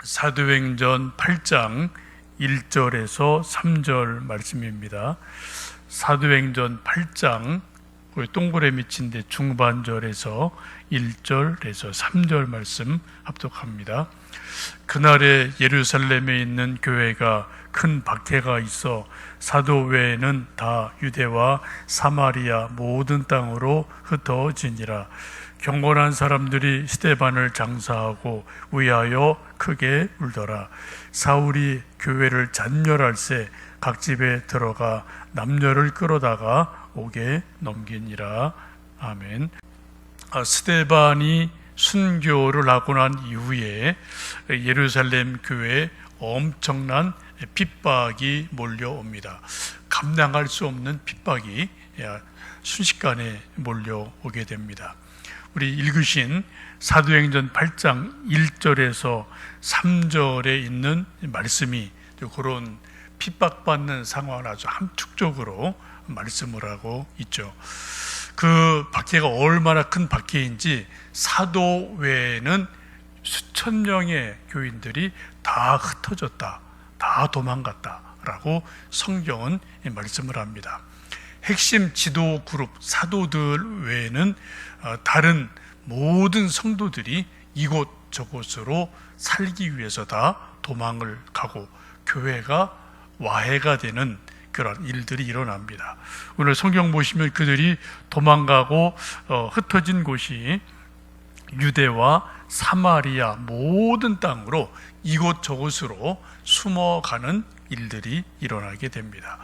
사도행전 8장 1절에서 3절 말씀입니다. 사도행전 8장 동그라미 친 데 중반절에서 1절에서 3절 말씀 합독합니다. 그날에 예루살렘에 있는 교회가 큰 박해가 있어 사도 외에는 다 유대와 사마리아 모든 땅으로 흩어지니라. 경건한 사람들이 스데반을 장사하고 위하여 크게 울더라. 사울이 교회를 잔멸할새 각 집에 들어가 남녀를 끌어다가 옥에 넘기니라. 아멘. 스데반이 순교를 하고 난 이후에 예루살렘 교회에 엄청난 핍박이 몰려옵니다. 감당할 수 없는 핍박이 순식간에 몰려오게 됩니다. 우리 읽으신 사도행전 8장 1절에서 3절에 있는 말씀이 그런 핍박받는 상황을 아주 함축적으로 말씀을 하고 있죠. 그 박해가 얼마나 큰 박해인지 사도 외에는 수천 명의 교인들이 다 흩어졌다, 다 도망갔다라고 성경은 말씀을 합니다. 핵심 지도 그룹 사도들 외에는 다른 모든 성도들이 이곳 저곳으로 살기 위해서 다 도망을 가고 교회가 와해가 되는 그런 일들이 일어납니다. 오늘 성경 보시면 그들이 도망가고 흩어진 곳이 유대와 사마리아 모든 땅으로 이곳 저곳으로 숨어가는 일들이 일어나게 됩니다.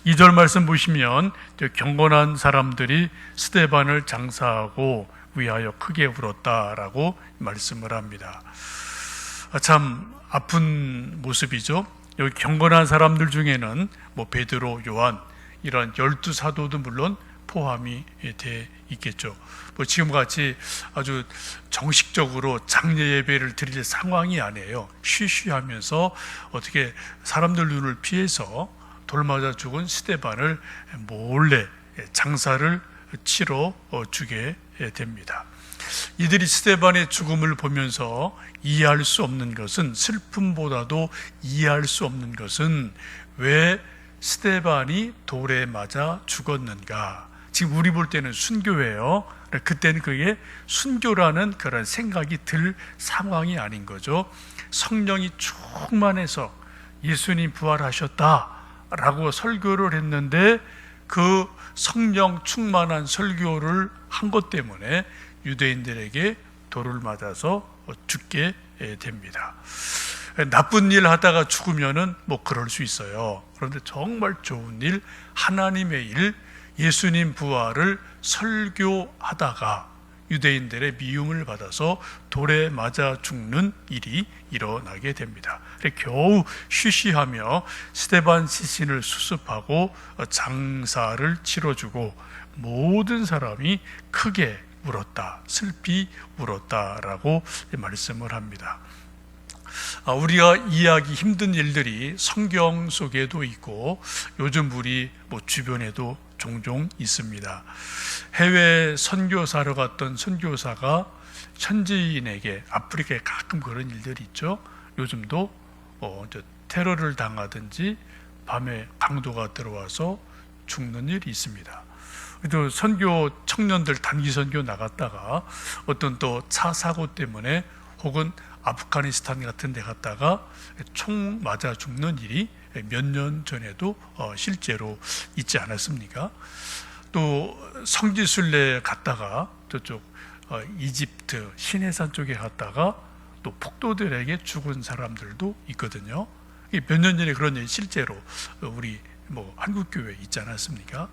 2절 말씀 보시면 경건한 사람들이 스데반을 장사하고 위하여 크게 울었다라고 말씀을 합니다. 참 아픈 모습이죠. 여기 경건한 사람들 중에는 베드로, 요한 이런 12사도도 물론 포함이 돼 있겠죠. 지금같이 아주 정식적으로 장례 예배를 드릴 상황이 아니에요. 쉬쉬하면서 어떻게 사람들 눈을 피해서 돌맞아 죽은 스데반을 몰래 장사를 치러 주게 됩니다. 이들이 스데반의 죽음을 보면서 이해할 수 없는 것은, 슬픔보다도 이해할 수 없는 것은 왜 스데반이 돌에 맞아 죽었는가. 지금 우리 볼 때는 순교예요. 그때는 그게 순교라는 그런 생각이 들 상황이 아닌 거죠. 성령이 충만해서 예수님 부활하셨다라고 설교를 했는데 그 성령 충만한 설교를 한 것 때문에 유대인들에게 돌을 맞아서 죽게 됩니다. 나쁜 일 하다가 죽으면은 그럴 수 있어요. 그런데 정말 좋은 일, 하나님의 일, 예수님 부활을 설교하다가 유대인들의 미움을 받아서 돌에 맞아 죽는 일이 일어나게 됩니다. 겨우 쉬쉬하며 스데반 시신을 수습하고 장사를 치러주고 모든 사람이 크게 울었다, 슬피 울었다라고 말씀을 합니다. 우리가 이해하기 힘든 일들이 성경 속에도 있고 요즘 우리 주변에도 종종 있습니다. 해외 선교사로 갔던 선교사가 현지인에게, 아프리카에 가끔 그런 일들이 있죠. 요즘도 테러를 당하든지 밤에 강도가 들어와서 죽는 일이 있습니다. 또 선교 청년들 단기 선교 나갔다가 어떤 또 차 사고 때문에 혹은 아프가니스탄 같은 데 갔다가 총 맞아 죽는 일이 몇 년 전에도 실제로 있지 않았습니까? 또 성지순례 갔다가 저쪽 이집트 시내산 쪽에 갔다가 또 폭도들에게 죽은 사람들도 있거든요. 몇 년 전에 그런 일이 실제로 우리 한국 교회에 있지 않았습니까?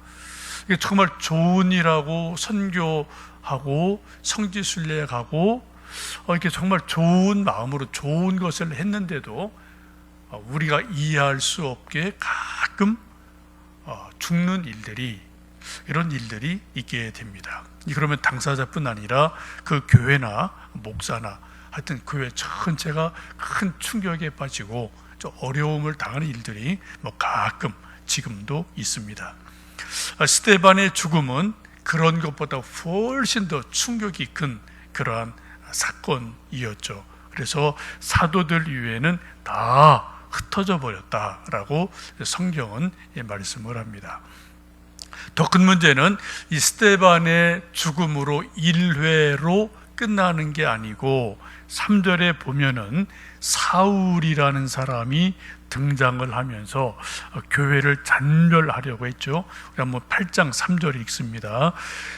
이게 정말 좋은 일하고 선교하고 성지순례 가고 이렇게 정말 좋은 마음으로 좋은 것을 했는데도 우리가 이해할 수 없게 가끔 죽는 일들이, 이런 일들이 있게 됩니다. 그러면 당사자뿐 아니라 그 교회나 목사나 하여튼 교회 전체가 큰 충격에 빠지고 좀 어려움을 당하는 일들이 가끔 지금도 있습니다. 스데반의 죽음은 그런 것보다 훨씬 더 충격이 큰 그러한 사건이었죠. 그래서 사도들 이외에는 다 흩어져 버렸다라고 성경은 말씀을 합니다. 더 큰 문제는 이 스데반의 죽음으로 일회로 끝나는 게 아니고 3절에 보면은 사울이라는 사람이 등장을 하면서 교회를 잔멸하려고 했죠. 우리 한번 8장 3절을 읽습니다.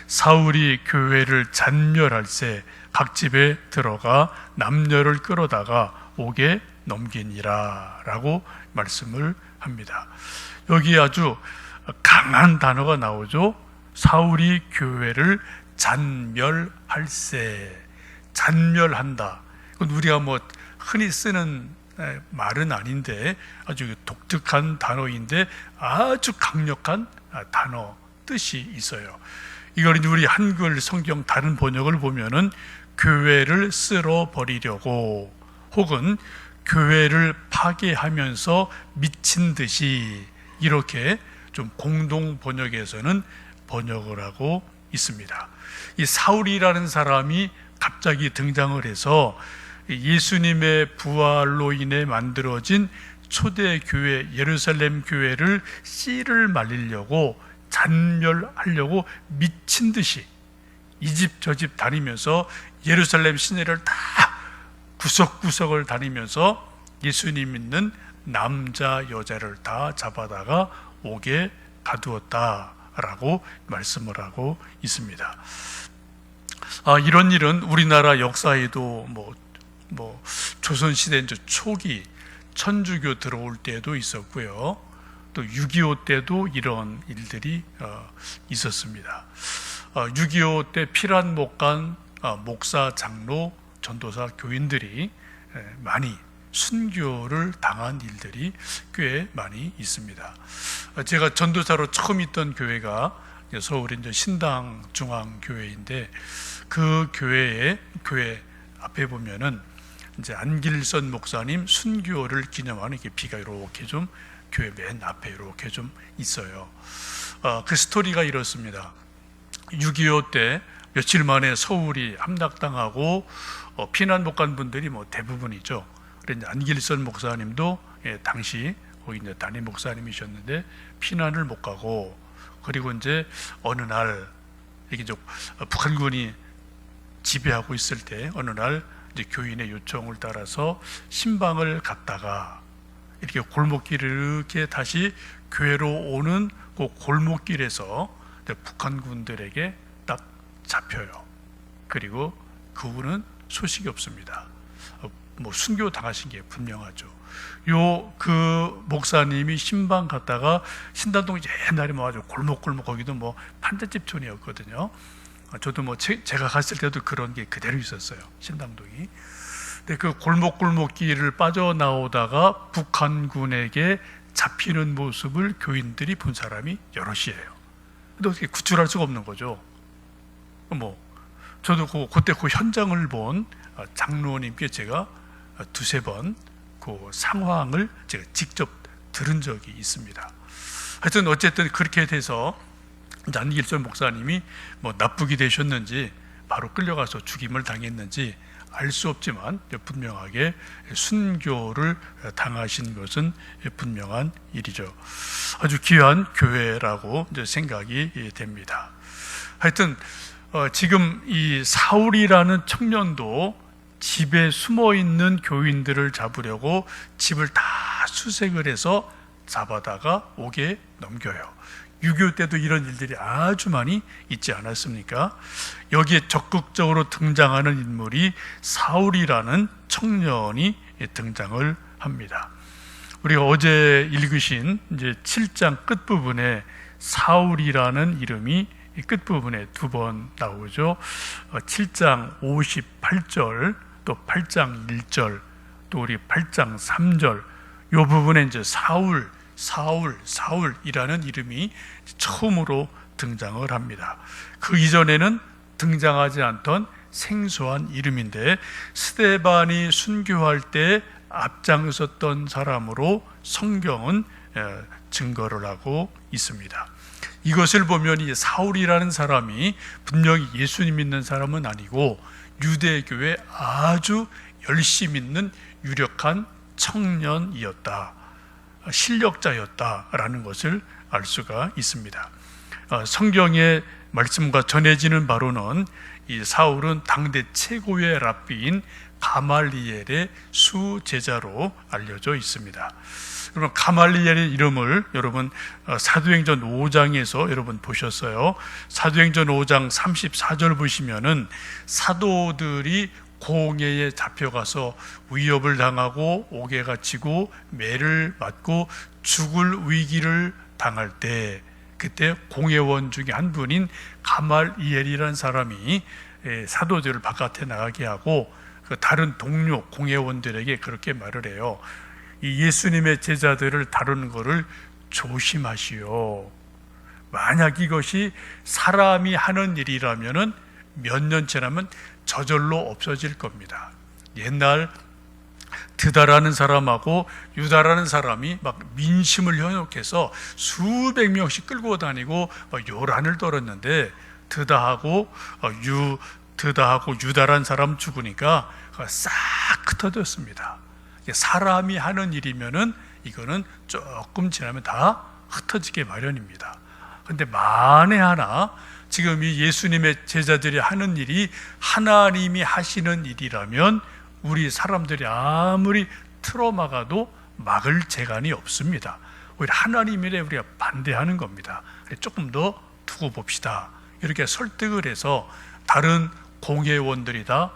사울이 교회를 잔멸할새 각 집에 들어가 남녀를 끌어다가 옥에 넘기니라 라고 말씀을 합니다. 여기 아주 강한 단어가 나오죠. 사울이 교회를 잔멸할새, 잔멸한다. 이건 우리가 뭐 흔히 쓰는 말은 아닌데 아주 독특한 단어인데 아주 강력한 단어 뜻이 있어요. 이걸 이제 우리 한글 성경 다른 번역을 보면은 교회를 쓸어 버리려고 혹은 교회를 파괴하면서 미친 듯이 이렇게 좀 공동 번역에서는 번역을 하고 있습니다. 이 사울이라는 사람이 갑자기 등장을 해서 예수님의 부활로 인해 만들어진 초대 교회 예루살렘 교회를 씨를 말리려고 잔멸하려고 미친 듯이 이 집 저 집 다니면서 예루살렘 시내를 다 구석구석을 다니면서 예수님 있는 남자 여자를 다 잡아다가 옥에 가두었다라고 말씀을 하고 있습니다. 이런 일은 우리나라 역사에도 조선 시대 초기 천주교 들어올 때도 있었고요. 또 6.25 때도 이런 일들이 있었습니다. 6.25 때 피란 못 간 목사, 장로, 전도사, 교인들이 많이 순교를 당한 일들이 꽤 많이 있습니다. 제가 전도사로 처음 있던 교회가 서울의 신당 중앙교회인데 그 교회 앞에 보면은 이제 안길선 목사님 순교를 기념하는 이렇게 비가 이렇게 좀 교회 맨 앞에 이렇게 좀 있어요. 그 스토리가 이렇습니다. 6.25 때 며칠 만에 서울이 함락당하고 피난 못 간 분들이 대부분이죠. 그런데 안길선 목사님도 당시 거기 이제 담임 목사님이셨는데 피난을 못 가고 그리고 이제 어느 날 이게 북한군이 지배하고 있을 때 어느 날 이제 교인의 요청을 따라서 신방을 갔다가 이렇게 골목길을 이렇게 다시 교회로 오는 그 골목길에서 북한군들에게 딱 잡혀요. 그리고 그분은 소식이 없습니다. 순교 당하신 게 분명하죠. 그 목사님이 신방 갔다가 신당동이 옛날에 아주 골목골목 거기도 판잣집촌이었거든요. 저도 제가 갔을 때도 그런 게 그대로 있었어요. 신당동이. 근데 그 골목골목길을 빠져나오다가 북한군에게 잡히는 모습을 교인들이 본 사람이 여럿이에요. 근데 어떻게 구출할 수가 없는 거죠. 저도 그때 그 현장을 본 장로님께 제가 두세 번 그 상황을 제가 직접 들은 적이 있습니다. 하여튼 어쨌든 그렇게 돼서 안길선 목사님이 납북이 되셨는지 바로 끌려가서 죽임을 당했는지 알 수 없지만 분명하게 순교를 당하신 것은 분명한 일이죠. 아주 귀한 교회라고 이제 생각이 됩니다. 하여튼 지금 이 사울이라는 청년도 집에 숨어 있는 교인들을 잡으려고 집을 다 수색을 해서 잡아다가 옥에 넘겨요. 6.25 때도 이런 일들이 아주 많이 있지 않았습니까? 여기에 적극적으로 등장하는 인물이 사울이라는 청년이 등장을 합니다. 우리가 어제 읽으신 이제 7장 끝부분에 사울이라는 이름이 끝부분에 두 번 나오죠. 7장 58절, 또 8장 1절, 또 우리 8장 3절, 이 부분에 이제 사울이라는 이름이 처음으로 등장을 합니다. 그 이전에는 등장하지 않던 생소한 이름인데 스데반이 순교할 때 앞장섰던 사람으로 성경은 증거를 하고 있습니다. 이것을 보면 이 사울이라는 사람이 분명히 예수님 믿는 사람은 아니고 유대교의 아주 열심 있는 유력한 청년이었다, 실력자였다라는 것을 알 수가 있습니다. 성경의 말씀과 전해지는 바로는 이 사울은 당대 최고의 랍비인 가말리엘의 수제자로 알려져 있습니다. 여러분, 가말리엘의 이름을 여러분 사도행전 5장에서 여러분 보셨어요. 사도행전 5장 34절 보시면은 사도들이 공회에 잡혀가서 위협을 당하고 옥에 갇히고 매를 맞고 죽을 위기를 당할 때, 그때 공회원 중에 한 분인 가말리엘이라는 사람이 사도들을 바깥에 나가게 하고 그 다른 동료 공회원들에게 그렇게 말을 해요. 이 예수님의 제자들을 다루는 것을 조심하시오. 만약 이것이 사람이 하는 일이라면은 몇 년 지나면 저절로 없어질 겁니다. 옛날 드다라는 사람하고 유다라는 사람이 막 민심을 현혹해서 수백 명씩 끌고 다니고 요란을 떨었는데 드다하고 유다라는 사람 죽으니까 싹 흩어졌습니다. 사람이 하는 일이면은 이거는 조금 지나면 다 흩어지게 마련입니다. 그런데 만에 하나 지금 이 예수님의 제자들이 하는 일이 하나님이 하시는 일이라면 우리 사람들이 아무리 틀어막아도 막을 재간이 없습니다. 오히려 하나님 일에 우리가 반대하는 겁니다. 조금 더 두고 봅시다. 이렇게 설득을 해서 다른 공회원들이 다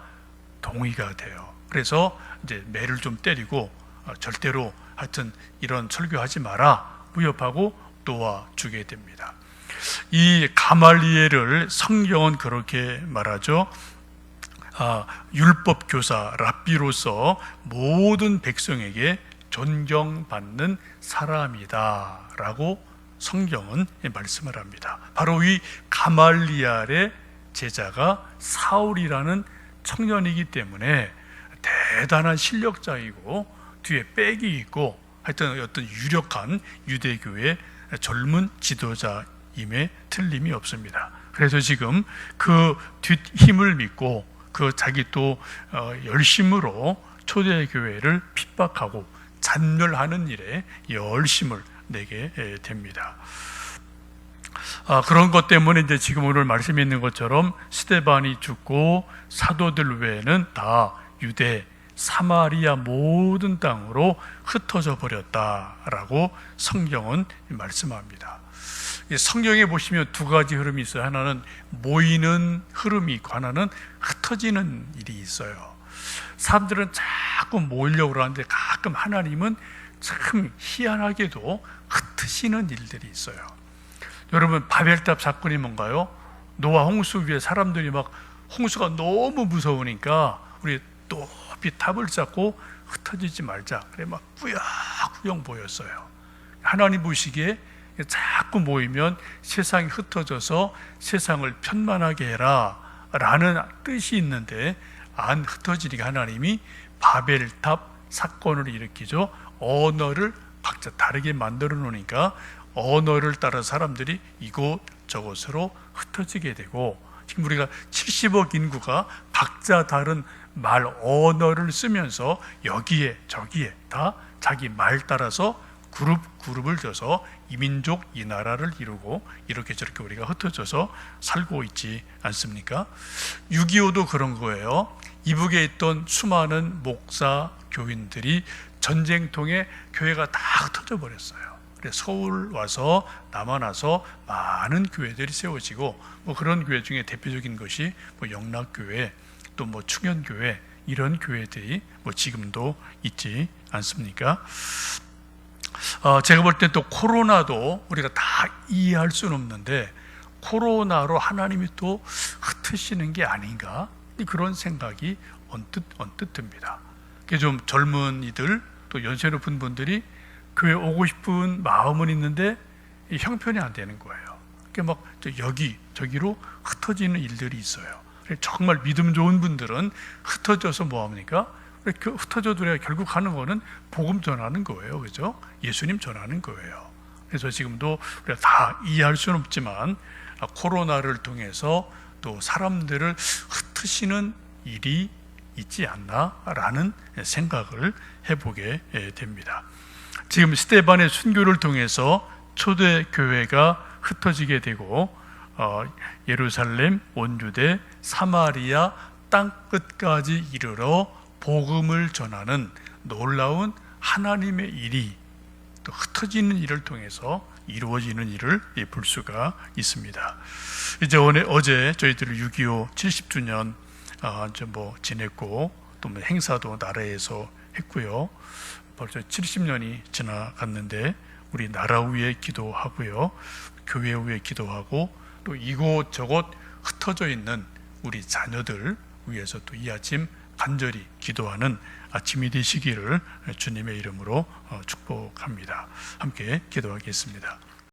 동의가 돼요. 그래서 이제 매를 좀 때리고 절대로 하여튼 이런 설교하지 마라 위협하고 놓아주게 됩니다. 이 가말리엘을 성경은 그렇게 말하죠. 율법 교사 랍비로서 모든 백성에게 존경받는 사람이다라고 성경은 말씀을 합니다. 바로 이 가말리엘의 제자가 사울이라는 청년이기 때문에 대단한 실력자이고 뒤에 백이 있고 하여튼 어떤 유력한 유대교의 젊은 지도자임에 틀림이 없습니다. 그래서 지금 그 뒷힘을 믿고 그 자기 또 열심으로 초대교회를 핍박하고 잔멸하는 일에 열심을 내게 됩니다. 그런 것 때문에 이제 지금 오늘 말씀에 있는 것처럼 스데반이 죽고 사도들 외에는 다 유대, 사마리아 모든 땅으로 흩어져 버렸다라고 성경은 말씀합니다. 성경에 보시면 두 가지 흐름이 있어요. 하나는 모이는 흐름이 있고 하나는 흩어지는 일이 있어요. 사람들은 자꾸 모이려고 하는데 가끔 하나님은 참 희한하게도 흩으시는 일들이 있어요. 여러분, 바벨탑 사건이 뭔가요? 노아 홍수 위에 사람들이 막 홍수가 너무 무서우니까 우리 높이 탑을 쌓고 흩어지지 말자. 그래 막 꾸역꾸역 모였어요. 하나님 보시기에 자꾸 모이면 세상이 흩어져서 세상을 편만하게 해라 라는 뜻이 있는데 안 흩어지니까 하나님이 바벨탑 사건을 일으키죠. 언어를 각자 다르게 만들어 놓으니까 언어를 따라 사람들이 이곳 저곳으로 흩어지게 되고, 지금 우리가 70억 인구가 각자 다른 말 언어를 쓰면서 여기에 저기에 다 자기 말 따라서 그룹을 져서 이민족 이 나라를 이루고 이렇게 저렇게 우리가 흩어져서 살고 있지 않습니까? 6.25도 그런 거예요. 이북에 있던 수많은 목사 교인들이 전쟁통에 교회가 다 흩어져 버렸어요. 그래서 서울 와서 남한 와서 많은 교회들이 세워지고 뭐 그런 교회 중에 대표적인 것이 뭐 영락교회 또 뭐 충현교회 이런 교회들이 뭐 지금도 있지 않습니까? 제가 볼 때 또 코로나도 우리가 다 이해할 수는 없는데 코로나로 하나님이 또 흩으시는 게 아닌가 그런 생각이 언뜻 듭니다. 좀 젊은이들 또 연세 높은 분들이 교회 오고 싶은 마음은 있는데 형편이 안 되는 거예요. 막 여기 저기로 흩어지는 일들이 있어요. 정말 믿음 좋은 분들은 흩어져서 뭐 합니까? 흩어져도 결국 하는 거는 복음 전하는 거예요. 그죠? 예수님 전하는 거예요. 그래서 지금도 우리가 다 이해할 수는 없지만 코로나를 통해서 또 사람들을 흩으시는 일이 있지 않나라는 생각을 해보게 됩니다. 지금 스데반의 순교를 통해서 초대 교회가 흩어지게 되고 예루살렘, 온 유대, 사마리아 땅 끝까지 이르러 복음을 전하는 놀라운 하나님의 일이 또 흩어지는 일을 통해서 이루어지는 일을 볼 수가 있습니다. 이제 어제 저희들 6.25 70주년 지냈고 또 행사도 나라에서 했고요. 벌써 70년이 지나갔는데 우리 나라 위에 기도하고요, 교회 위에 기도하고 또 이곳저곳 흩어져 있는 우리 자녀들 위해서 또 이 아침 간절히 기도하는 아침이 되시기를 주님의 이름으로 축복합니다. 함께 기도하겠습니다.